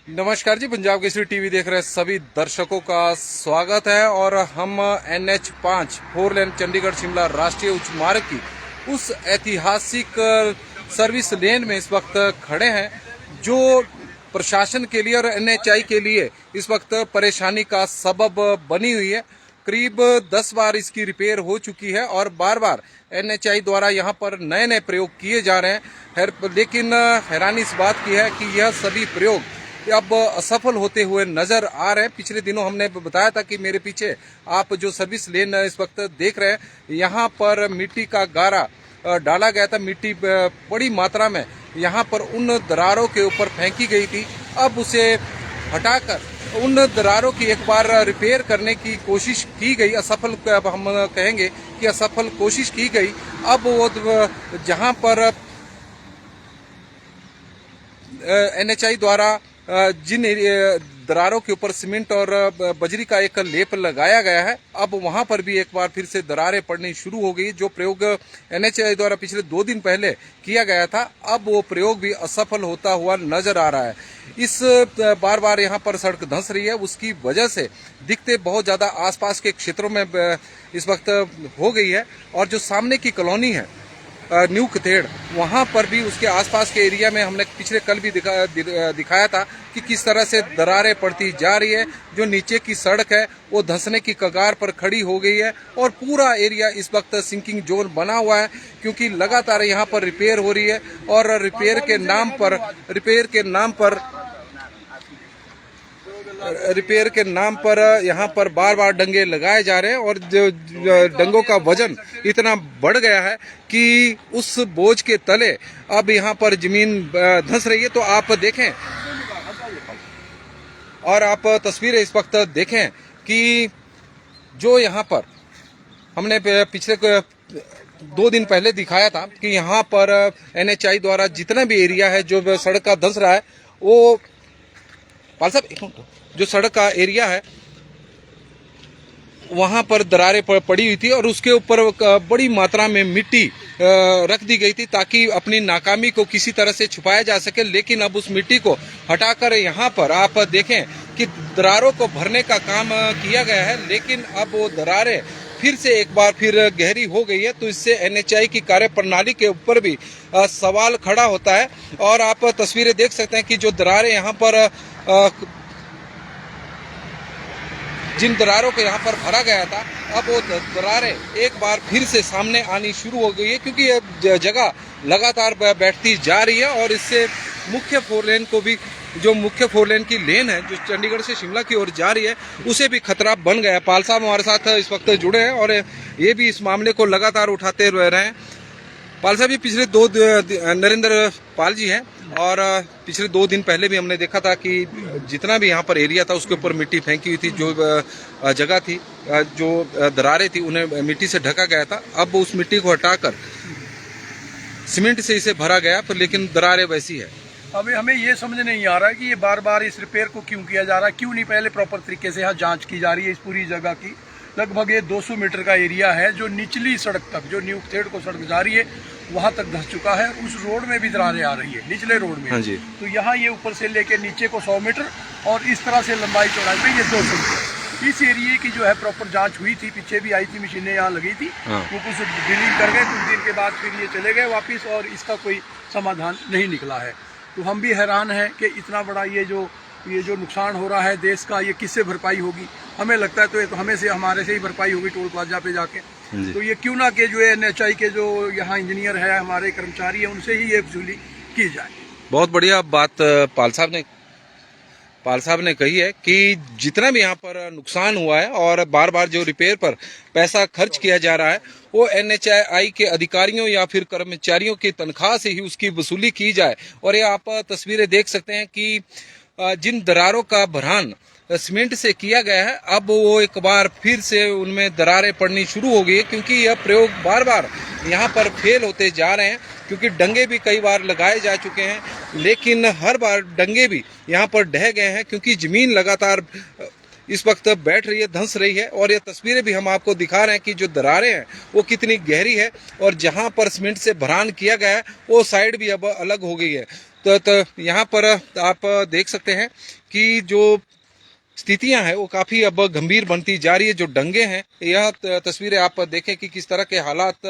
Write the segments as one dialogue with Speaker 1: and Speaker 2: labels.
Speaker 1: नमस्कार जी, पंजाब केसरी टीवी देख रहे सभी दर्शकों का स्वागत है। और हम NH5 4 लेन चंडीगढ़ शिमला राष्ट्रीय उच्च मार्ग की उस ऐतिहासिक सर्विस लेन में इस वक्त खड़े हैं, जो प्रशासन के लिए और NHI के लिए इस वक्त परेशानी का सबब बनी हुई है। करीब 10 बार इसकी रिपेयर हो चुकी है और बार बार NHI द्वारा यहाँ पर नए नए प्रयोग किए जा रहे हैं। लेकिन हैरानी इस बात की है कि यह सभी प्रयोग अब असफल होते हुए नजर आ रहे हैं। पिछले दिनों हमने बताया था कि मेरे पीछे आप जो सर्विस लेन इस वक्त देख रहे हैं, यहाँ पर मिट्टी का गारा डाला गया था। मिट्टी बड़ी मात्रा में यहाँ पर उन दरारों के ऊपर फेंकी गई थी। अब उसे हटाकर उन दरारों की एक बार रिपेयर करने की कोशिश की गई। असफल हम कहेंगे कि असफल कोशिश की गई। अब वो जहाँ पर NHI द्वारा जिन दरारों के ऊपर सीमेंट और बजरी का एक लेप लगाया गया है, अब वहां पर भी एक बार फिर से दरारें पड़नी शुरू हो गई। जो प्रयोग NHI द्वारा पिछले 2 दिन पहले किया गया था, अब वो प्रयोग भी असफल होता हुआ नजर आ रहा है। इस बार बार यहाँ पर सड़क धंस रही है, उसकी वजह से दिक्कतें बहुत ज्यादा आसपास के क्षेत्रों में इस वक्त हो गई है। और जो सामने की कॉलोनी है न्यू कथेड़, वहां पर भी उसके आसपास के एरिया में हमने पिछले कल भी दिखाया था कि किस तरह से दरारें पड़ती जा रही है। जो नीचे की सड़क है वो धंसने की कगार पर खड़ी हो गई है और पूरा एरिया इस वक्त सिंकिंग जोन बना हुआ है, क्योंकि लगातार यहाँ पर रिपेयर हो रही है। और रिपेयर के नाम पर यहाँ पर बार बार डंगे लगाए जा रहे हैं। और जो डंगों का वजन इतना बढ़ गया है कि उस बोझ के तले अब यहाँ पर जमीन धंस रही है। तो आप देखें और आप तस्वीरें इस वक्त देखें कि जो यहाँ पर हमने पिछले 2 दिन पहले दिखाया था कि यहाँ पर NHI द्वारा जितना भी एरिया है जो सड़क का धंस रहा है, वो पाल साहब जो सड़क का एरिया है वहां पर दरारें पड़ी हुई थी और उसके ऊपर बड़ी मात्रा में मिट्टी रख दी गई थी ताकि अपनी नाकामी को किसी तरह से छुपाया जा सके। लेकिन अब उस मिट्टी को हटाकर यहाँ पर आप देखें कि दरारों को भरने का काम किया गया है, लेकिन अब वो दरारें फिर से एक बार फिर गहरी हो गई है। तो इससे NHI की कार्यप्रणाली के ऊपर भी सवाल खड़ा होता है। और आप तस्वीरें देख सकते हैं कि जो दरारें यहाँ पर जिन दरारों को यहाँ पर भरा गया था, अब वो दरारें एक बार फिर से सामने आनी शुरू हो गई है, क्योंकि ये जगह लगातार बैठती जा रही है। और इससे मुख्य 4 लेन को भी, जो मुख्य 4 लेन की लेन है जो चंडीगढ़ से शिमला की ओर जा रही है, उसे भी खतरा बन गया। पाल साहब हमारे साथ इस वक्त जुड़े हैं और ये भी इस मामले को लगातार उठाते रहे हैं। पाल साहब, ये पिछले 2 नरेंद्र पाल जी हैं और पिछले 2 दिन पहले भी हमने देखा था कि जितना भी यहाँ पर एरिया था उसके ऊपर मिट्टी फेंकी हुई थी। जो जगह थी, जो दरारें थी, उन्हें मिट्टी से ढका गया था। अब उस मिट्टी को हटाकर सीमेंट से इसे भरा गया, पर लेकिन दरारें वैसी है।
Speaker 2: अभी हमें ये समझ नहीं आ रहा है कि ये बार बार इस रिपेयर को क्यों किया जा रहा है, क्यों नहीं पहले प्रॉपर तरीके से यहाँ जांच की जा रही है इस पूरी जगह की। लगभग ये 200 मीटर का एरिया है जो निचली सड़क तक, जो न्यू कथेड़ को सड़क जा रही है, वहां तक धंस चुका है। उस रोड में भी दरारें आ रही है, निचले रोड में।
Speaker 1: हाँ जी।
Speaker 2: तो यहाँ ये ऊपर से लेके नीचे को 100 मीटर और इस तरह से लंबाई चौड़ाई पे ये 200 मीटर। इस एरिए की जो है प्रॉपर जांच हुई थी, पीछे भी आई थी, मशीनें यहाँ लगी थी।
Speaker 1: हाँ।
Speaker 2: वो कुछ ड्रिलिंग कर गए, कुछ दिन के बाद फिर ये चले गए वापिस और इसका कोई समाधान नहीं निकला है। तो हम भी हैरान हैं कि इतना बड़ा ये जो नुकसान हो रहा है देश का, ये किससे भरपाई होगी। हमें लगता है तो ये तो हमारे से ही भरपाई होगी टोल प्लाजा पे जाके। तो ये क्यों ना कि जो NHI के जो यहाँ इंजीनियर है, हमारे कर्मचारी है, उनसे ही ये वसूली की जाए।
Speaker 1: बहुत बढ़िया बात पाल साहब ने कही है कि जितना भी यहाँ पर नुकसान हुआ है और बार बार जो रिपेयर पर पैसा खर्च किया जा रहा है, वो NHI के अधिकारियों या फिर कर्मचारियों की तनख्वाह से ही उसकी वसूली की जाए। और ये आप तस्वीरें देख सकते हैं कि जिन दरारों का भरान सीमेंट से किया गया है, अब वो एक बार फिर से उनमें दरारें पड़नी शुरू हो गई है, क्योंकि यह प्रयोग बार बार यहाँ पर फेल होते जा रहे हैं। क्योंकि डंगे भी कई बार लगाए जा चुके हैं, लेकिन हर बार डंगे भी यहाँ पर ढह गए हैं, क्योंकि जमीन लगातार इस वक्त बैठ रही है, धंस रही है। और ये तस्वीरें भी हम आपको दिखा रहे हैं कि जो दरारें हैं वो कितनी गहरी है और जहाँ पर सीमेंट से भरान किया गया है वो साइड भी अब अलग हो गई है। तो यहाँ पर आप देख सकते हैं कि जो स्थितियां हैं वो काफी अब गंभीर बनती जा रही है। जो दंगे हैं, यह तस्वीरें आप देखें कि किस तरह के हालात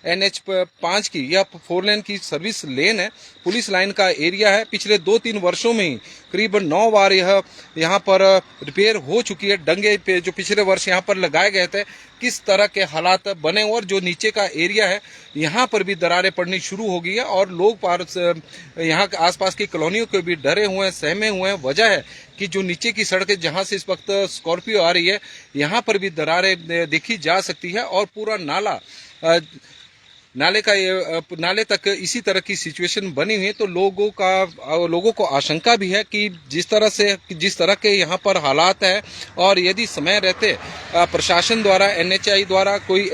Speaker 1: NH5 की, यह 4 लेन की सर्विस लेन है, पुलिस लाइन का एरिया है। पिछले 2-3 वर्षों में ही करीब 9 बार यह यहाँ पर रिपेयर हो चुकी है। दंगे पे जो पिछले वर्ष यहाँ पर लगाए गए थे, किस तरह के हालात बने, और जो नीचे का एरिया है यहाँ पर भी दरारें पड़नी शुरू हो गई है और लोग यहाँ आसपास की कॉलोनियों के भी डरे हुए हैं, सहमे हुए हैं। वजह है कि जो नीचे की सड़कें जहां से इस वक्त स्कॉर्पियो आ रही है, यहाँ पर भी दरारें देखी जा सकती है और पूरा नाले तक इसी तरह की सिचुएशन बनी हुई है। तो लोगों को आशंका भी है कि जिस तरह के यहाँ पर हालात है, और यदि समय रहते प्रशासन द्वारा, NHAI द्वारा कोई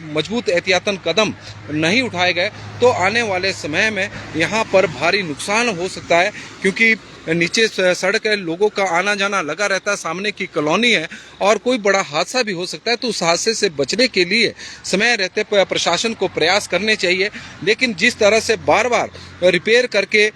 Speaker 1: मजबूत एहतियातन कदम नहीं उठाए गए तो आने वाले समय में यहाँ पर भारी नुकसान हो सकता है। क्योंकि नीचे सड़क है, लोगों का आना जाना लगा रहता है, सामने की कॉलोनी है और कोई बड़ा हादसा भी हो सकता है। तो उस हादसे से बचने के लिए समय रहते प्रशासन को प्रयास करने चाहिए। लेकिन जिस तरह से बार बार रिपेयर करके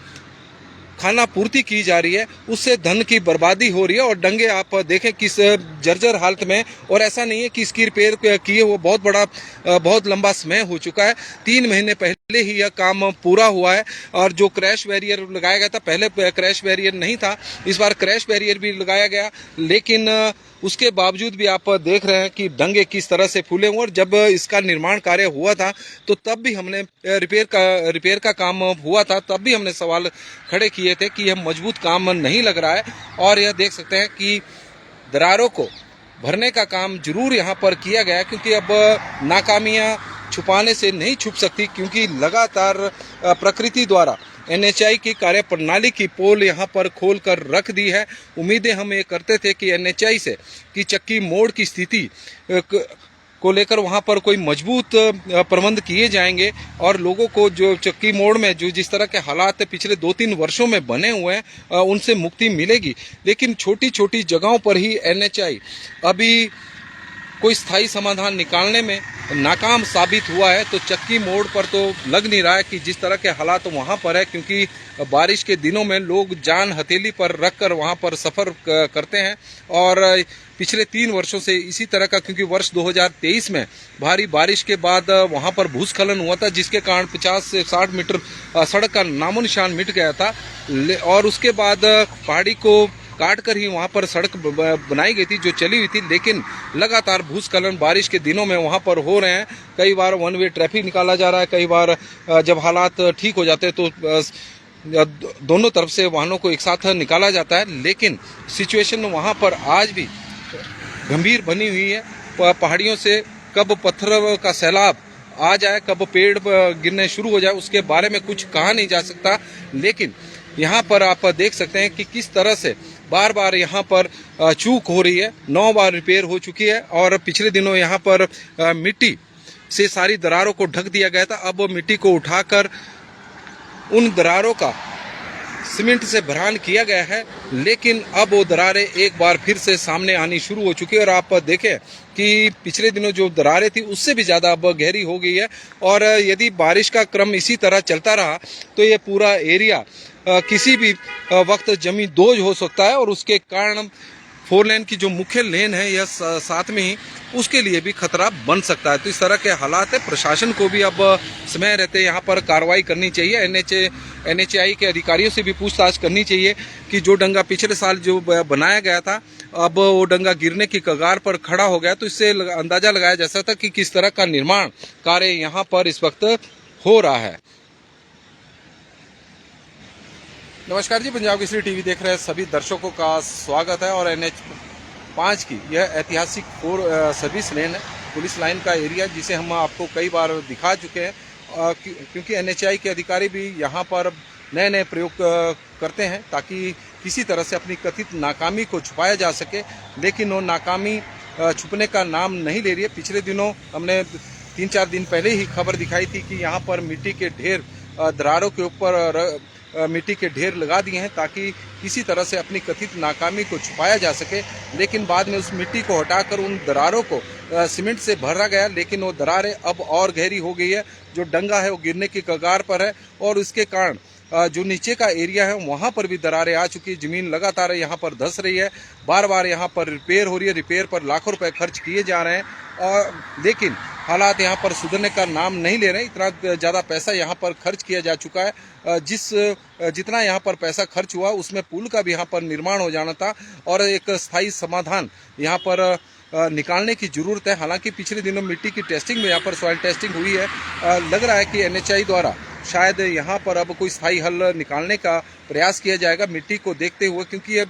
Speaker 1: खाना पूर्ति की जा रही है, उससे धन की बर्बादी हो रही है। और दंगे आप देखें किस जर्जर हालत में, और ऐसा नहीं है कि इसकी रिपेयर किए वो बहुत लंबा समय हो चुका है। 3 महीने पहले ही यह काम पूरा हुआ है। और जो क्रैश बैरियर लगाया गया था, पहले क्रैश बैरियर नहीं था, इस बार क्रैश बैरियर भी लगाया गया, लेकिन उसके बावजूद भी आप देख रहे हैं कि दंगे किस तरह से फूले हुए। और जब इसका निर्माण कार्य हुआ था तो तब भी हमने रिपेयर का काम हुआ था, तब भी हमने सवाल खड़े किए थे कि यह मजबूत काम नहीं लग रहा है। और यह देख सकते हैं कि दरारों को भरने का काम जरूर यहाँ पर किया गया है, क्योंकि अब नाकामियां छुपाने से नहीं छुप सकती, क्योंकि लगातार प्रकृति द्वारा NHAI की कार्य प्रणाली की पोल यहाँ पर खोल कर रख दी है। उम्मीदें हम ये करते थे कि NHAI से कि चक्की मोड़ की स्थिति को लेकर वहाँ पर कोई मजबूत प्रबंध किए जाएंगे और लोगों को जो चक्की मोड़ में जो जिस तरह के हालात पिछले 2-3 वर्षों में बने हुए हैं उनसे मुक्ति मिलेगी। लेकिन छोटी छोटी जगहों पर ही NHAI अभी कोई स्थायी समाधान निकालने में नाकाम साबित हुआ है। तो चक्की मोड़ पर तो लग नहीं रहा है कि जिस तरह के हालात वहाँ पर है, क्योंकि बारिश के दिनों में लोग जान हथेली पर रखकर वहाँ पर सफ़र करते हैं। और पिछले 3 वर्षों से इसी तरह का, क्योंकि वर्ष 2023 में भारी बारिश के बाद वहाँ पर भूस्खलन हुआ था, जिसके कारण 50 से 60 मीटर सड़क का नामो निशान मिट गया था। और उसके बाद पहाड़ी को काट कर ही वहाँ पर सड़क बनाई गई थी जो चली हुई थी। लेकिन लगातार भूस्खलन बारिश के दिनों में वहाँ पर हो रहे हैं। कई बार 1 वे ट्रैफिक निकाला जा रहा है, कई बार जब हालात ठीक हो जाते हैं तो दोनों तरफ से वाहनों को एक साथ निकाला जाता है। लेकिन सिचुएशन वहाँ पर आज भी गंभीर बनी हुई है। पहाड़ियों से कब पत्थर का सैलाब आ जाए, कब पेड़ गिरने शुरू हो जाए, उसके बारे में कुछ कहा नहीं जा सकता। लेकिन यहाँ पर आप देख सकते हैं कि किस तरह से बार बार यहाँ पर चूक हो रही है। 9 बार रिपेयर हो चुकी है और पिछले दिनों यहाँ पर मिट्टी से सारी दरारों को ढक दिया गया था। अब मिट्टी को उठाकर उन दरारों का सीमेंट से भरान किया गया है, लेकिन अब वो दरारें एक बार फिर से सामने आनी शुरू हो चुकी है। और आप देखें कि पिछले दिनों जो दरारें थी उससे भी ज़्यादा अब गहरी हो गई है। और यदि बारिश का क्रम इसी तरह चलता रहा तो ये पूरा एरिया किसी भी वक्त जमी दोज हो सकता है और उसके कारण 4 लेन की जो मुख्य लेन है यह साथ में ही उसके लिए भी खतरा बन सकता है। तो इस तरह के हालात है। प्रशासन को भी अब समय रहते यहाँ पर कार्रवाई करनी चाहिए। NHAI के अधिकारियों से भी पूछताछ करनी चाहिए कि जो डंगा पिछले साल जो बनाया गया था अब वो डंगा गिरने की कगार पर खड़ा हो गया, तो इससे अंदाजा लगाया जा सकता कि किस तरह का निर्माण कार्य यहाँ पर इस वक्त हो रहा है। नमस्कार जी, पंजाब केसरी टीवी देख रहे हैं सभी दर्शकों का स्वागत है। और NH5 की यह ऐतिहासिक 4 सर्विस लेन है, पुलिस लाइन का एरिया, जिसे हम आपको कई बार दिखा चुके हैं। क्योंकि NHAI के अधिकारी भी यहाँ पर नए नए प्रयोग करते हैं ताकि किसी तरह से अपनी कथित नाकामी को छुपाया जा सके, लेकिन वो नाकामी छुपने का नाम नहीं ले रही है। पिछले दिनों हमने 3-4 दिन पहले ही खबर दिखाई थी कि यहाँ पर मिट्टी के ढेर, दरारों के ऊपर मिट्टी के ढेर लगा दिए हैं ताकि किसी तरह से अपनी कथित नाकामी को छुपाया जा सके। लेकिन बाद में उस मिट्टी को हटाकर उन दरारों को सीमेंट से भरा गया, लेकिन वो दरारें अब और गहरी हो गई है। जो डंगा है वो गिरने की कगार पर है और इसके कारण जो नीचे का एरिया है वहाँ पर भी दरारें आ चुकी है। ज़मीन लगातार यहाँ पर धंस रही है, बार बार यहाँ पर रिपेयर हो रही है। रिपेयर पर लाखों रुपए खर्च किए जा रहे हैं और लेकिन हालात यहाँ पर सुधरने का नाम नहीं ले रहे हैं। इतना ज़्यादा पैसा यहाँ पर खर्च किया जा चुका है। जितना यहाँ पर पैसा खर्च हुआ उसमें पुल का भी यहाँ पर निर्माण हो जाना था और एक स्थायी समाधान यहाँ पर निकालने की ज़रूरत है। हालांकि पिछले दिनों मिट्टी की टेस्टिंग में यहाँ पर सॉइल टेस्टिंग हुई है। लग रहा है कि NHI द्वारा शायद यहाँ पर अब कोई स्थायी हल निकालने का प्रयास किया जाएगा मिट्टी को देखते हुए, क्योंकि अब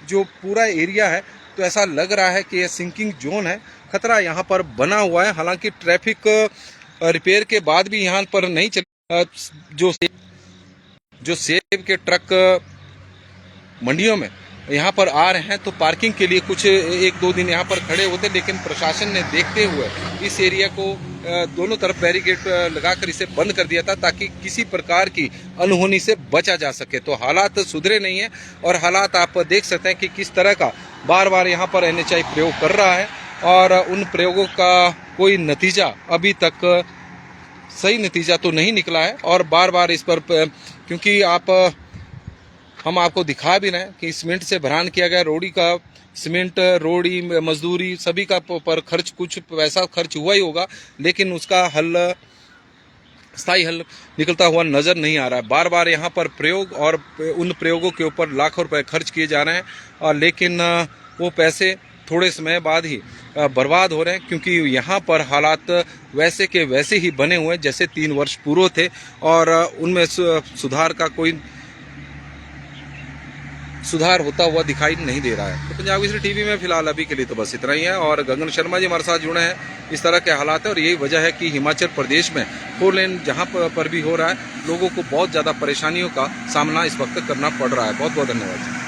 Speaker 1: जो पूरा एरिया है तो ऐसा लग रहा है कि यह सिंकिंग जोन है, खतरा यहाँ पर बना हुआ है। हालांकि ट्रैफिक रिपेयर के बाद भी यहाँ पर नहीं चल जो सेब के ट्रक मंडियों में यहाँ पर आ रहे हैं तो पार्किंग के लिए कुछ 1-2 दिन यहाँ पर खड़े होते, लेकिन प्रशासन ने देखते हुए इस एरिया को दोनों तरफ बैरिकेड लगाकर इसे बंद कर दिया था ताकि किसी प्रकार की अनहोनी से बचा जा सके। तो हालात सुधरे नहीं है और हालात आप देख सकते हैं कि किस तरह का बार बार यहाँ पर NHI प्रयोग कर रहा है और उन प्रयोगों का कोई नतीजा अभी तक सही नतीजा तो नहीं निकला है। और बार बार इस पर क्योंकि हम आपको दिखा भी रहे हैं कि सीमेंट से भरान किया गया, रोड़ी का सीमेंट, रोड़ी, मजदूरी सभी का पर खर्च कुछ पैसा खर्च हुआ ही होगा, लेकिन उसका स्थायी हल निकलता हुआ नजर नहीं आ रहा है। बार बार यहाँ पर प्रयोग और उन प्रयोगों के ऊपर लाखों रुपए खर्च किए जा रहे हैं और लेकिन वो पैसे थोड़े समय बाद ही बर्बाद हो रहे हैं, क्योंकि यहाँ पर हालात वैसे के वैसे ही बने हुए हैं जैसे 3 वर्ष पूर्व थे और उनमें सुधार होता हुआ दिखाई नहीं दे रहा है। तो पंजाब केसरी टीवी में फिलहाल अभी के लिए तो बस इतना ही है और गगन शर्मा जी हमारे साथ जुड़े हैं। इस तरह के हालात है और यही वजह है कि हिमाचल प्रदेश में 4 लेन जहां पर भी हो रहा है, लोगों को बहुत ज़्यादा परेशानियों का सामना इस वक्त करना पड़ रहा है। बहुत बहुत धन्यवाद।